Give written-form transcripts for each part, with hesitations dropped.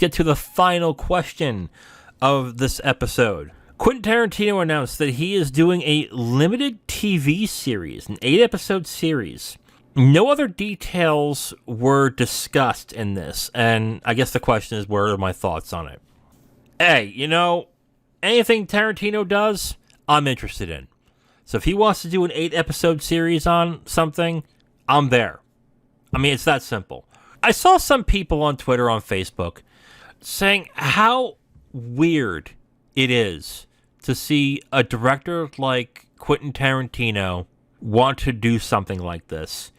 get to the final question of this episode. Quentin Tarantino announced that he is doing a limited TV series, an 8-episode series. No other details were discussed in this, and I guess the question is, what are my thoughts on it? Hey, anything Tarantino does, I'm interested in. So if he wants to do an 8-episode series on something, I'm there. I mean, it's that simple. I saw some people on Twitter, on Facebook, saying how weird it is to see a director like Quentin Tarantino want to do something like this,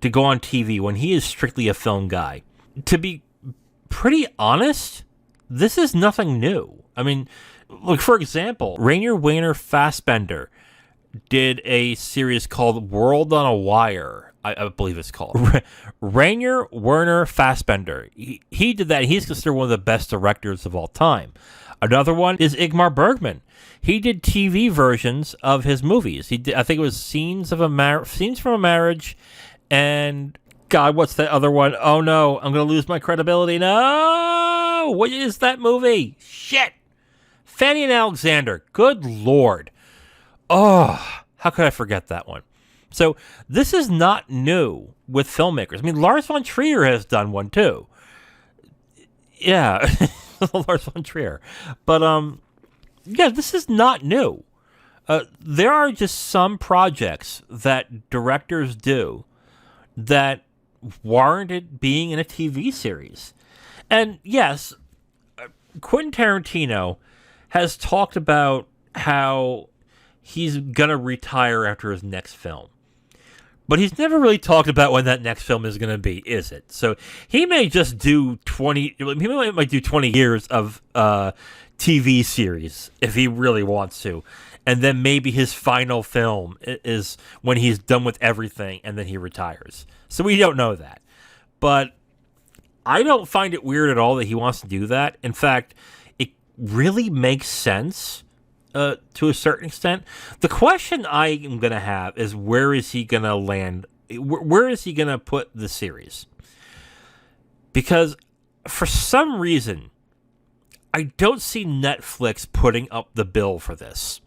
to go on TV when he is strictly a film guy. To be pretty honest, this is nothing new. I mean, look, for example, Rainier Werner Fassbender did a series called World on a Wire, I believe it's called. Rainier Werner Fassbender. He did that. He's considered one of the best directors of all time. Another one is Ingmar Bergman. He did TV versions of his movies. He did, I think it was Scenes from a Marriage, and God, what's that other one? Oh no, I'm going to lose my credibility. No! What is that movie? Shit! Fanny and Alexander. Good Lord. Oh, how could I forget that one? So this is not new with filmmakers. I mean, Lars von Trier has done one too. Yeah, Lars von Trier. But yeah, this is not new. There are just some projects that directors do that warranted being in a TV series. And yes, Quentin Tarantino has talked about how he's going to retire after his next film. But he's never really talked about when that next film is going to be, is it? So he may just do 20 years of TV series if he really wants to. And then maybe his final film is when he's done with everything and then he retires. So we don't know that. But I don't find it weird at all that he wants to do that. In fact, it really makes sense to a certain extent. The question I am going to have is, where is he going to land? Where is he going to put the series? Because for some reason, I don't see Netflix putting up the bill for this.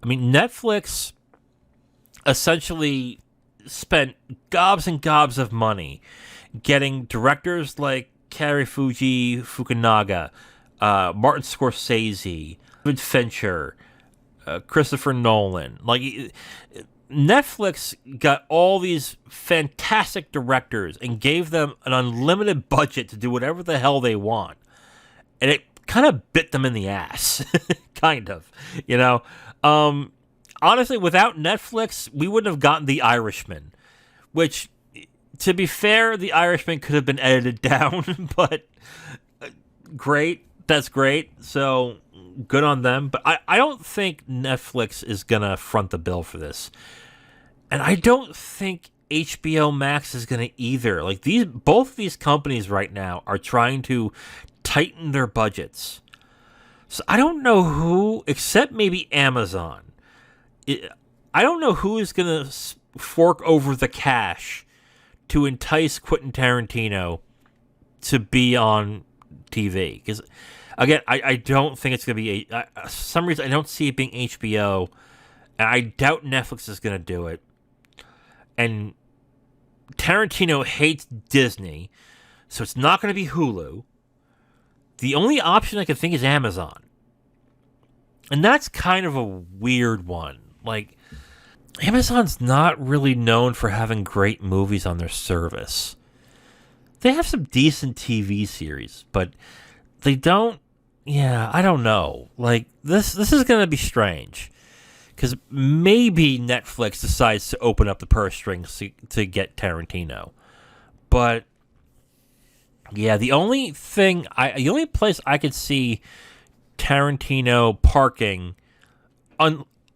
I mean, Netflix essentially spent gobs and gobs of money getting directors like Cary Fukunaga, Martin Scorsese, David Fincher, Christopher Nolan. Like, Netflix got all these fantastic directors and gave them an unlimited budget to do whatever the hell they want. And it kind of bit them in the ass. Kind of, honestly, without Netflix, we wouldn't have gotten The Irishman, which, to be fair, The Irishman could have been edited down, but great. That's great. So good on them. But I don't think Netflix is going to front the bill for this. And I don't think HBO Max is going to either. Like, both these companies right now are trying to tighten their budgets. So I don't know who, except maybe Amazon. I don't know who is going to fork over the cash to entice Quentin Tarantino to be on TV. Because, again, I don't think it's going to be... for some reason, I don't see it being HBO. And I doubt Netflix is going to do it. And Tarantino hates Disney, so it's not going to be Hulu. The only option I can think is Amazon. And that's kind of a weird one. Like, Amazon's not really known for having great movies on their service. They have some decent TV series, but they don't... Yeah, I don't know. Like, this is going to be strange. Because maybe Netflix decides to open up the purse strings to get Tarantino. But... yeah, the only place I could see Tarantino parking,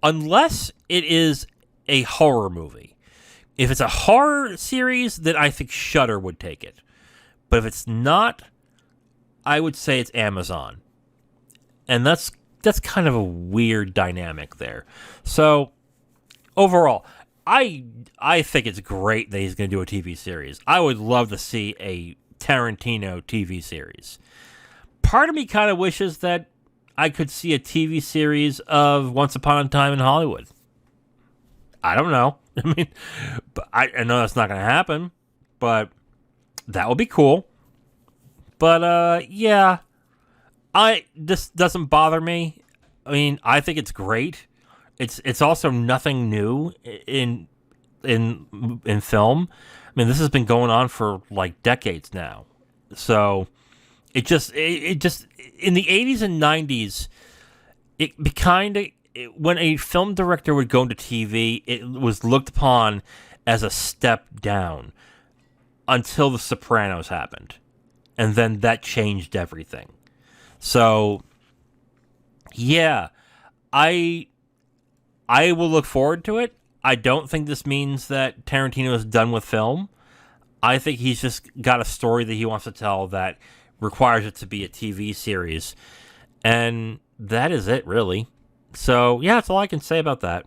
unless it is a horror movie. If it's a horror series, then I think Shudder would take it. But if it's not, I would say it's Amazon. And that's kind of a weird dynamic there. So, overall, I think it's great that he's going to do a TV series. I would love to see a Tarantino TV series. part of me kind of wishes that I could see a TV series of Once Upon a Time in Hollywood. I don't know. I mean, but I know that's not going to happen, but that would be cool. But yeah, this doesn't bother me. I mean, I think it's great. It's also nothing new in film. I mean, this has been going on for like decades now. So it just in the 80s and 90s, it kind of, when a film director would go into TV, it was looked upon as a step down until The Sopranos happened. And then that changed everything. So, yeah, I will look forward to it. I don't think this means that Tarantino is done with film. I think he's just got a story that he wants to tell that requires it to be a TV series. And that is it, really. So, yeah, that's all I can say about that.